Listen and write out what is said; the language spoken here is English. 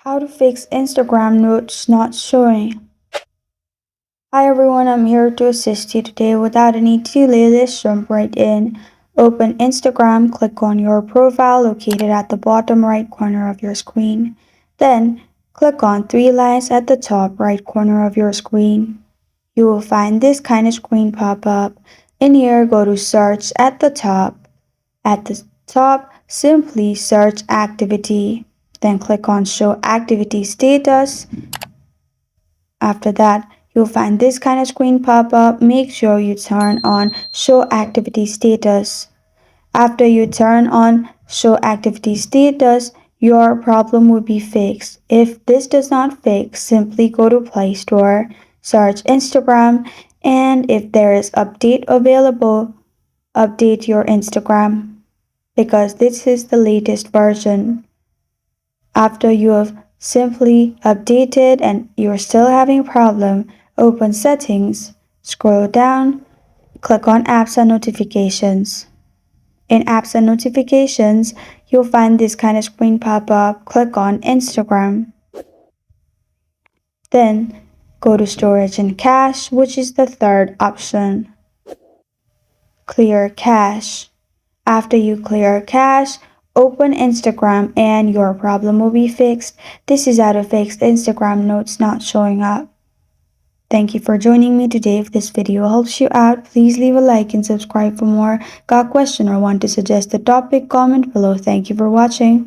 How to fix Instagram notes not showing. Hi everyone, I'm here to assist you today. Without any delay, let's jump right in. Open Instagram, click on your profile located at the bottom right corner of your screen. Then, click on three lines at the top right corner of your screen. You will find this kind of screen pop up. In here, go to search at the top. At the top, simply search activity. Then click on show activity status. After that, you'll find this kind of screen pop up. Make sure you turn on show activity status. After you turn on show activity status, your problem will be fixed. If this does not fix, simply go to Play Store, search Instagram, and if there is update available, update your Instagram because this is the latest version. After you have simply updated and you're still having a problem, open settings, scroll down, click on apps and notifications. In apps and notifications, you'll find this kind of screen pop up. Click on Instagram. Then go to storage and cache, which is the third option. Clear cache. After you clear cache, open Instagram and your problem will be fixed. This is how to fix Instagram notes not showing up. Thank you for joining me today. If this video helps you out, please leave a like and subscribe for more. Got a question or want to suggest a topic? Comment below. Thank you for watching.